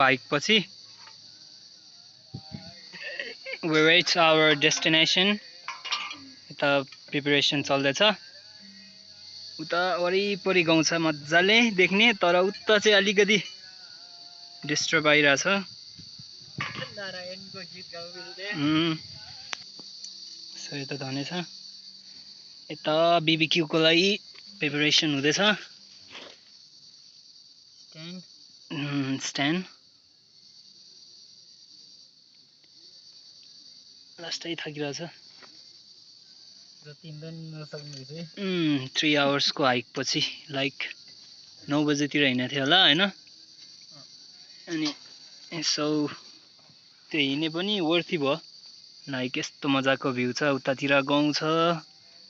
Bike पछि we reach our destination. यता preparation चल्दैछ। उता वरिपरि गाउँ छ मजाले देख्ने, तर उता चाहिँ अलिकति डिस्टर्ब आइरहेछ। नारायणको गीत गाउँ सो यता धने छ। यता BBQ को लागि प्रिपरेसन हुँदैछ। स्ट्यान्ड लास्टै थाकिरहेछ। 3 आवर्स को हाइक पछि लाइक 9 बजेतिर हिँडेको थियो होला हैन। अनि यसो त्यो हिँडे पनि वर्थी भयो। लाइक यस्तो मजाको भ्यू छ, उतातिर गाउँ छ,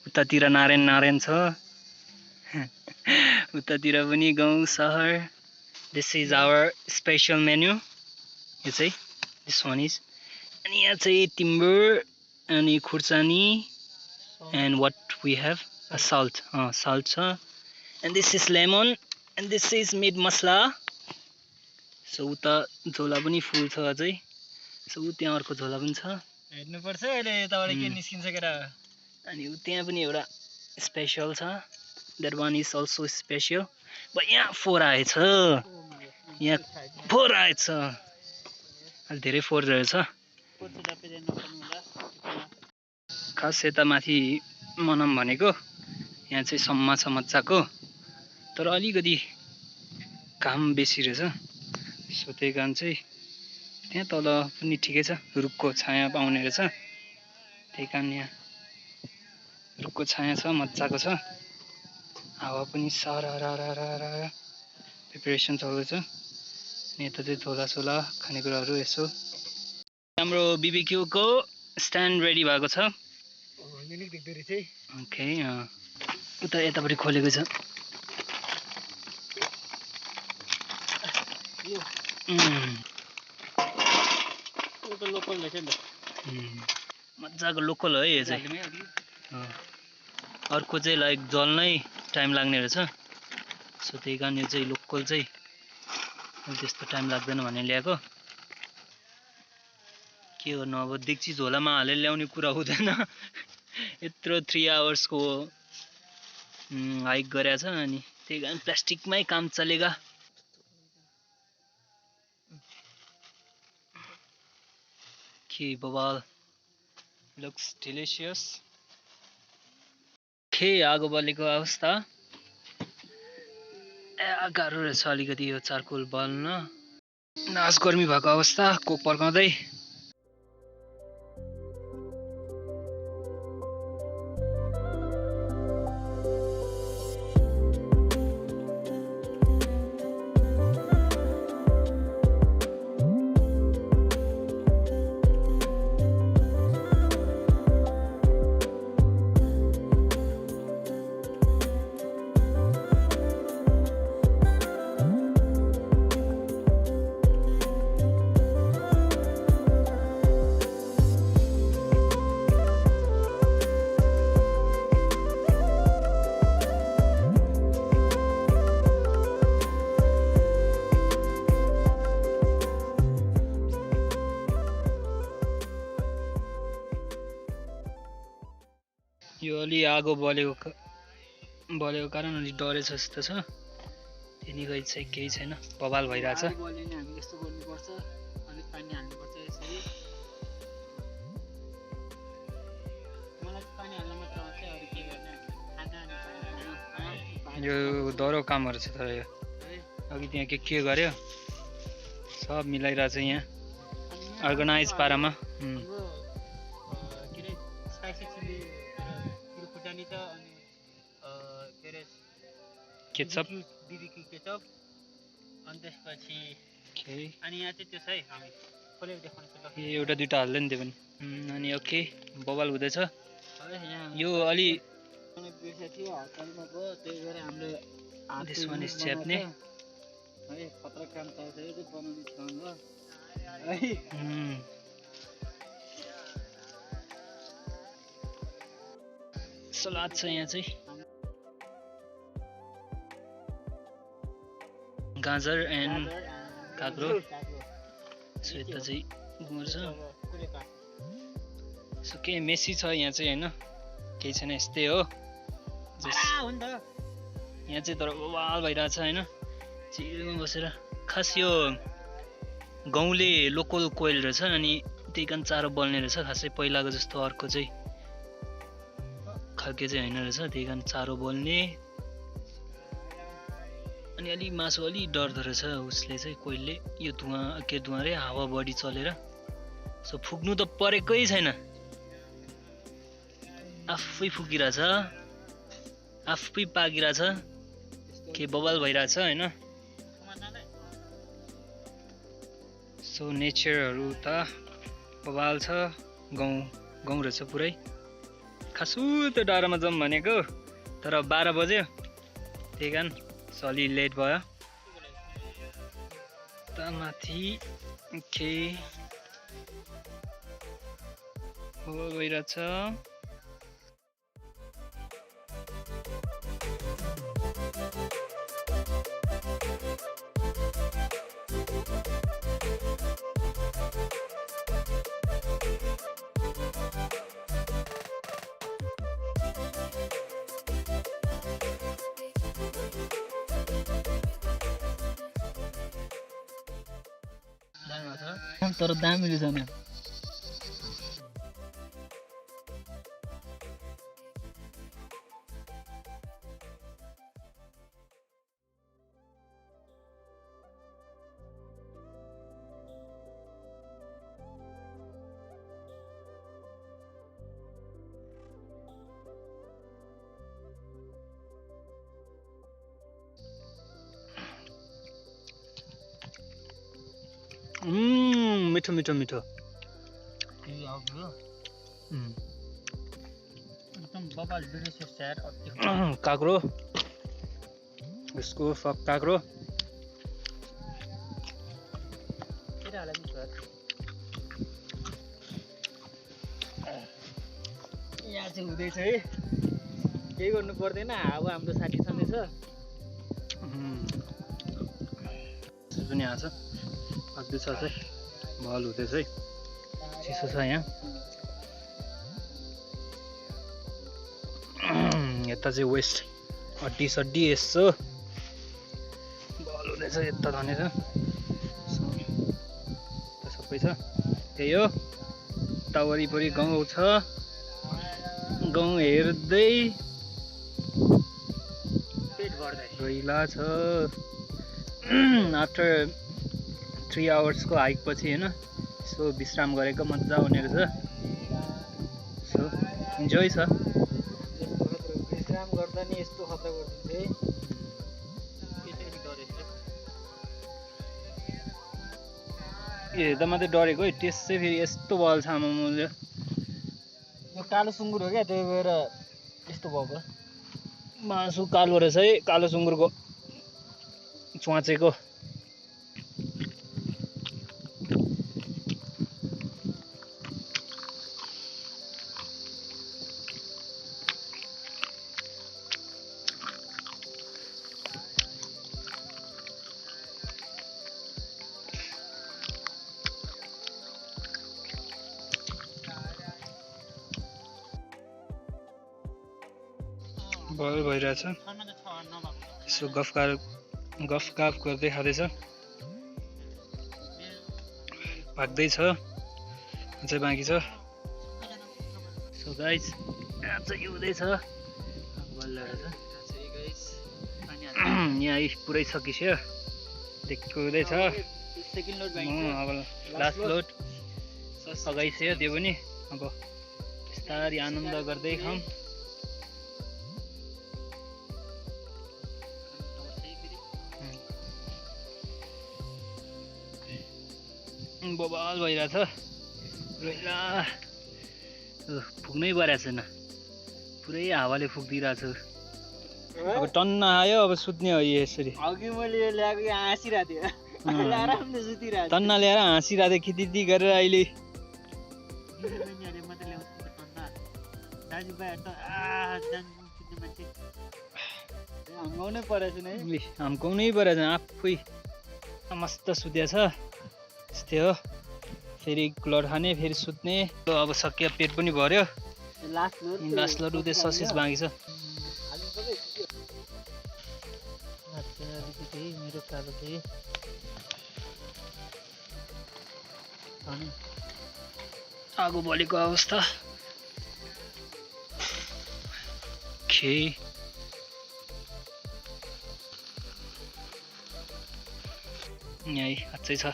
उतातिर नारायण छ, उतातिर पनि गाउँ सहर। This is our special menu. यो चाहिँ दिस वान इज। अनि यहाँ चाहिँ टिम्बर अनि खुर्सानी and what we have a salt छ, and this is lemon and this is meat masala. So उता झोला पनि फुल छ अझै। सो त्यहाँ अर्को झोला पनि छ, हेर्नु पर्छ अहिले यताबाट के निस्किन्छ केटा। अनि त्यहाँ पनि एउटा स्पेशल छ, that one is also special. but यहाँ 4 आएछ, यहाँ 4 आएछ, अलि धेरै 4 रहेछ। खास यता माथि मनम भनेको यहाँ चाहिँ सम्मा छ मजाको, तर अलिकति घाम बेसी रहेछ। सो त्यही कारण चाहिँ त्यहाँ तल पनि ठिकै छ, रुखको छाया पाउने रहेछ। त्यही कारण यहाँ रुखको छाया छ, मजाको छ, हावा पनि सरररररर। प्रिपरेसन चल्दैछ। अनि यता चाहिँ झोला खानेकुराहरू यसो। हाम्रो BBQ को स्ट्यान्ड रेडी भएको छ। ओके, उता यतापट्टि खोलेको छ। मजाको लोकल हो यो चाहिँ। अर्को चाहिँ लाइक जल्नै टाइम लाग्ने रहेछ। सो त्यही कारण यो चाहिँ लोकल चाहिँ त्यस्तो टाइम लाग्दैन भनेर ल्याएको। के गर्नु अब, डेक्ची झोलामा हालेर ल्याउने कुरा हुँदैन। यत्रो 3 आवर्स को हाइक गरेको छ, अनि त्यही कारण प्लास्टिकमै काम चलेगा। के बवाल, लुक्स डिलिसियस। के आगो बलेको अवस्था गाह्रो रहेछ अलिकति यो चारकोल बल्न। नास गर्मी भएको अवस्था, कोक पड्काउँदै। यो अलि आगो बलेको कारण अलि डरेछ जस्तो छ। त्यही गई चाहिँ केही छैन, बवाल भइरहेछ। यो डह्रो कामहरू छ, तर यो अघि त्यहाँ के गर्यो सब मिलाइरहेछ यहाँ अर्गनाइज पारामा। अनि के अरे केचप बिबिक्यू केचप अनि त्यसपछि ओके अनि यहाँ चाहिँ त्यो छ है हामी खोलेर देखाउनु छ ल एउटा दुइटा हाल्दै नि त्यो पनि अनि ओके बवाल हुँदैछ है यहाँ यो अलि बिर्सेको थियो हतारमा गयो त्यही भएर हामीले हात This one is chapne. है खतरा काम चल्छ यो चाहिँ बनाउने काम हो है सलाद छ यहाँ चाहिँ गाजर एन्ड काँक्रो सो यता चाहिँ गुँड छ सो केही मेसी छ यहाँ चाहिँ होइन केही छैन यस्तै हो यहाँ चाहिँ तर बवाल भइरहेछ होइन चिलमा बसेर खास यो गाउँले लोकल कोइल रहेछ अनि त्यही कारण चारो बल्ने रहेछ खासै पहिलाको जस्तो अर्को चाहिँ खालके चाहिँ होइन रहेछ त्यही कारण चारो बल्ने अनि अलि मासु अलि डर्दो रहेछ उसले चाहिँ कोइलले यो धुवा रे हावा बढी चलेर सो फुक्नु त परेकै छैन आफै फुकिरहेछ आफै पाकिरहेछ के बवाल भइरहेछ होइन सो नेचरहरू त बवाल छ गाउँ रहेछ पुरै खासु त्यो डाँडामा जाउँ भनेको तर 12 बज्यो त्यही कारण अलि लेट भयो त माथि के हो भइरहेछ तर दामी रहेछ नि मिठो मिठो मिठो काँक्रो यसको काँक्रो यहाँ चाहिँ हुँदैछ है केही गर्नु पर्दैन अब हाम्रो साथी छँदैछ पनि आएको छ पाक्दैछ चाहिँ बल हुँदैछ है चिसो छ यहाँ यता चाहिँ वेस्ट हड्डी सड्डी यसो बल हुँदैछ यता धने छ सबै छ त्यही हो यता वरिपरि गाउँ छ गाउँ हेर्दै पेट भर्दै गइला छ आफ्टर 3 आवर्सको हाइक पछि होइन यसो विश्राम गरेको मजा हुने रहेछ सो इन्जोय छ विश्राम गर्दा नि यस्तो खतरा गरिदिन्छ है हेर्दा मात्रै डरेको है टेस्ट चाहिँ फेरि यस्तो बल छ आमा मैले यो कालो सुँगुर हो क्या त्यही भएर यस्तो भएको मासु कालो रहेछ है कालो सुँगुरको च्वाचेको बल भइरहेछ यसो गफ गाफ गर्दै खाँदैछ पाक्दैछ अझै बाँकी छ सो गाइज चाहिँ हुँदैछ बल्ल रहेछ यहाँ पुरै सकिसक्यो देखिएको हुँदैछ अब लास्ट लोड सघाइसक्यो त्यो पनि अब बिस्तारै आनन्द गर्दै खाऊँ बबाल भइरहेछ रोइला फुक्नै परेको छैन पुरै हावाले फुक्दिरहेछ अब टन्न आयो अब सुत्ने हो यसरी अघि मैले यो ल्याएको यो हाँसिरहेको थियो आरामले सुतिरहेको टन्न ल्याएर हाँसिरहेको थियो खितिती गरेर अहिले मात्रै ल्याउँछ दाजुभाइहरू त सुत्ने मान्छे हम्काउनै परेको छैन है हम्काउनै परेको छैन आफै मस्त सुत्या छ त्यस्तै हो फेरि क्लड खाने फेरि सुत्ने अब सकियो पेट पनि भर्यो लास्ट लोड उतै ससेस बाँकी छ मेरो कालो थिएँ आगो बलेको अवस्था खे यही अझै छ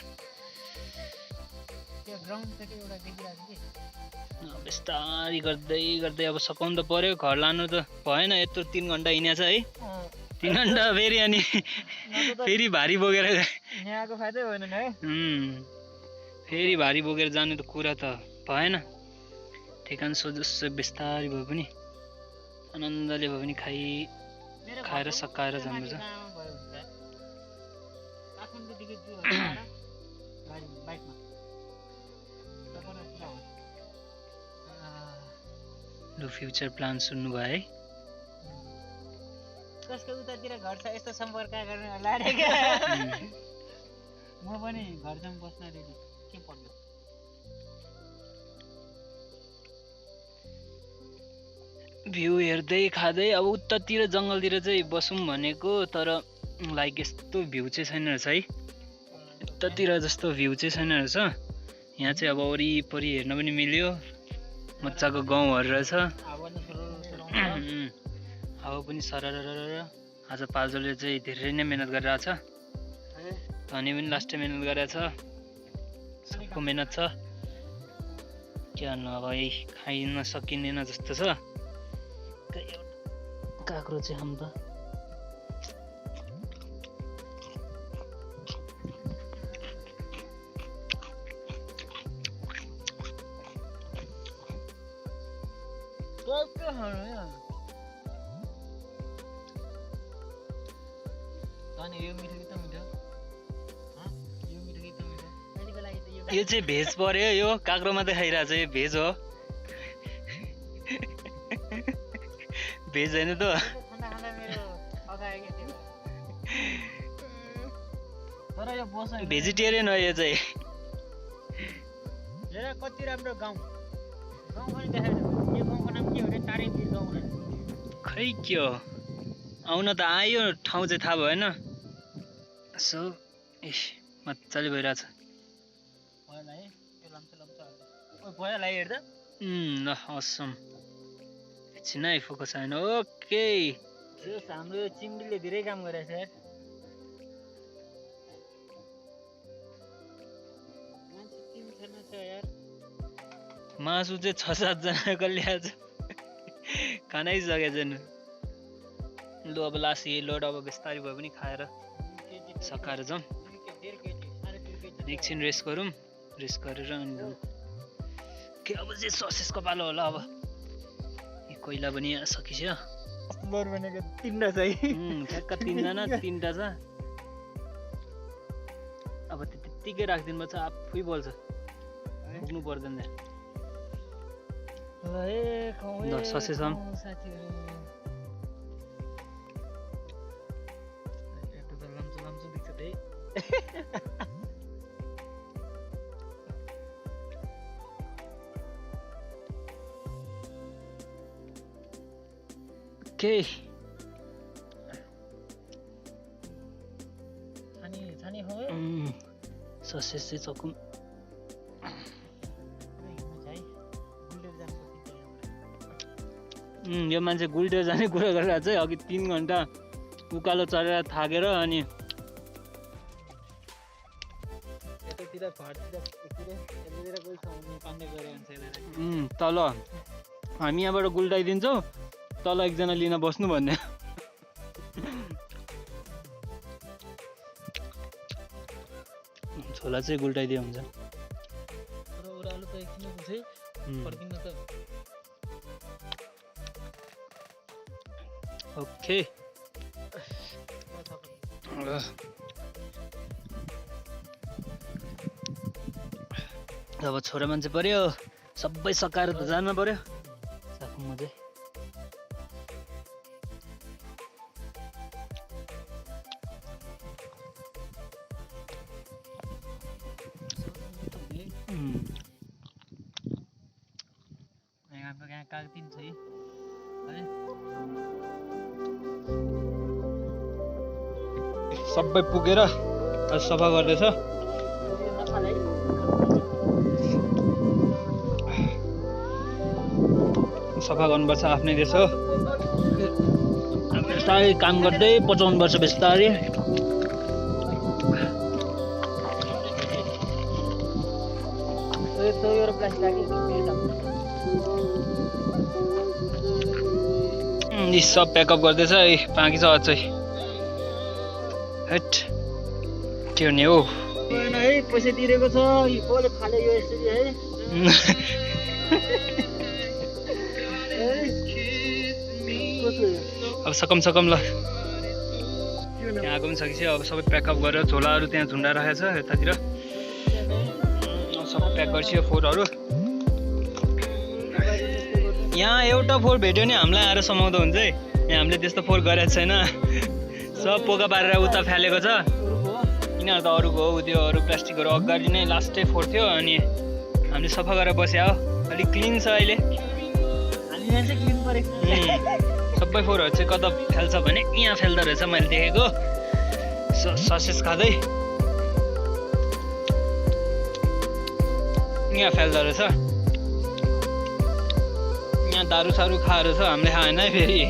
बिस्तारी गर्दै गर्दै अब सकाउनु त पर्यो घर लानु त भएन यत्रो 3 घन्टा हिँडेको छ है 3 घन्टा फेरि अनि फेरि भारी बोकेर यहाँको फाइदै भएन है फेरि भारी बोकेर जानु त कुरा त भएन ठेकान सोझो बिस्तारी भए पनि आनन्दले भए पनि खाएर सकाएर जानुपर्छ लु फ्युचर प्लान सुन्नु भयो है कसको उतातिर घर छ यस्तो सम्पर्क गर्ने होला रे म पनि घर जाउँ बस्न रेडी के पर्नु भ्यू हेर्दै खाँदै अब उतातिर जङ्गलतिर चाहिँ बसौँ भनेको तर लाइक यस्तो भ्यू चाहिँ छैन रहेछ है यतातिर जस्तो भ्यू चाहिँ छैन रहेछ यहाँ चाहिँ अब वरिपरि हेर्न पनि मिल्यो मजाको गाउँहरू रहेछ हावा पनि सरर आज पाल्जोले चाहिँ धेरै नै मिहिनेत गरिरहेछ धनी पनि लास्टै मिहिनेत गरेछ सबको मिहिनेत छ के भन्नु अब यही खाइन सकिँदैन जस्तो छ काँक्रो चाहिँ हम त यो चाहिँ भेज पर्यो यो काँक्रो मात्रै खाइरहेछ यो भेज हो भेज होइन त भेजिटेरियन हो यो चाहिँ कति राम्रो गाउँ पनि देखाएको यो गाउँको नाम के हो रे तारेपीर गाउँ रे खै के हो आउन त आयो ठाउँ चाहिँ थाहा भएन सो मजाले भइरहेछ ल असम एकछिन है फोकस आएन ओके हाम्रो चिम्डीले धेरै काम गरेछ यार मासु चाहिँ 6-7 जनाको ल्याएछ खानै सकेको छैन लु अब लास्ट यही लोड अब बिस्तारै भए पनि खाएर सकाएर जाउँ एकछिन रेस्ट गरौँ रेस्ट गरेर अनि के अब चाहिँ ससेसको पालो होला अब यो कोइला पनि सकिसक्यो भनेको 3टा छ है ठ्याक्क 3 जना 3टा छ अब त्यतिकै राखिदिनु पर्छ आफै बोल्छ पुग्नु पर्दैन ल ससेसम ओके ससेस चाहिँ चकुम यो मान्छे गुल्टेर जाने कुरा गरिरहेको छ अघि 3 घन्टा उकालो चढेर थाकेर अनि तल हामी यहाँबाट गुल्टाइदिन्छौँ तल एकजना लिन बस्नु भन्ने झोला चाहिँ गुल्टाइदियो हुन्छ एकछिन पुग्छ है फर्किन्न त ओके अब छोरा मान्छे पर्यो सबै सकाएर त जानु पर्यो साथमा चाहिँ हाम्रो यहाँ कागती छ है सबै पुगेर सफा गर्दैछ सफा गर्नुपर्छ आफ्नै देश हो बिस्तारै काम गर्दै पचाउनुपर्छ बिस्तारै यी सब प्याकअप गर्दैछ है बाँकी छ अझै हेट त्यो नि हो है पैसा तिरेको छ कसले फाल्यो यो यसरी है अब सकम ल त्यहाँ आएको पनि सकिसक्यो अब सबै प्याकअप गरेर झोलाहरू त्यहाँ झुन्डा राखेको छ यतातिर सबै प्याक गरिसक्यो फोहोरहरू यहाँ एउटा फोहोर भेट्यो भने हामीलाई आएर समाउँदा हुन्छ है यहाँ हामीले त्यस्तो फोहोर गरेको छैन सब पोका पारेर उता फ्यालेको छ यिनीहरू त अरूको हो त्यो अरू प्लास्टिकहरू अगाडि नै लास्टै फोहोर थियो अनि हामीले सफा गरेर बस्यो हो अलिक क्लिन छ अहिले सबै फोहोरहरू चाहिँ कता फ्याल्छ भने यहाँ फ्याल्दो रहेछ मैले देखेको ससेस खाँदै यहाँ फ्याल्दो रहेछ यहाँ दारू सारू खाएर छ हामीले खाएन है फेरि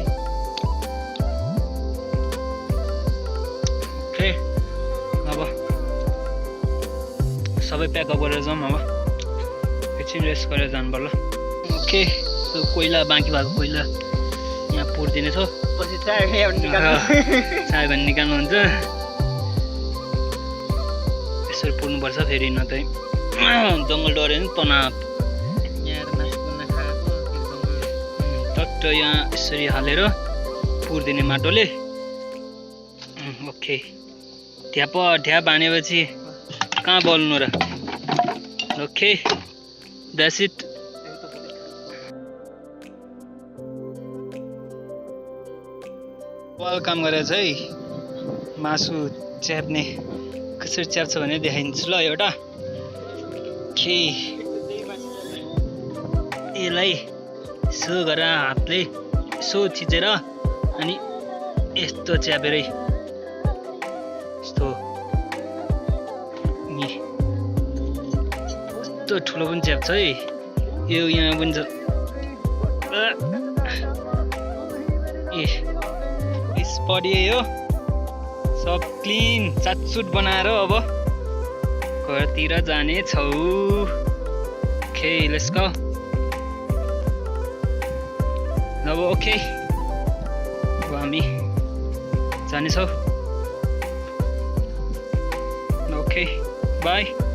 ओके अब सबै प्याकअप गरेर जाउँ अब एकछिन रेस्ट गरेर जानु पर्ला ओके त्यो कोइला बाँकी भएको कोइला यहाँ पुर्दिने छ पछि चाय भने निकाल्नुहुन्छ यसरी पुर्नुपर्छ फेरि न चाहिँ जङ्गल डढ्यो नि तनाव टट्ट यहाँ यसरी हालेर पुर्दिने माटोले ओके ढ्याप हानेपछि कहाँ बल्नु र ओके द्याट्स इट वाल काम गरेर चाहिँ मासु च्याप्ने कसरी च्याप्छ भने देखाइदिन्छु ल एउटा के यसलाई यसो गरेर हातले यसो थिचेर अनि यस्तो च्यापेरै यस्तो कस्तो ठुलो पनि च्याप्छ है यो यहाँ पनि छ पढिए हो सब क्लिन चाटचुट बनाएर अब घरतिर जाने छौ ओके लेट्स गो अब ओके अब हामी जानेछौँ ओके बाई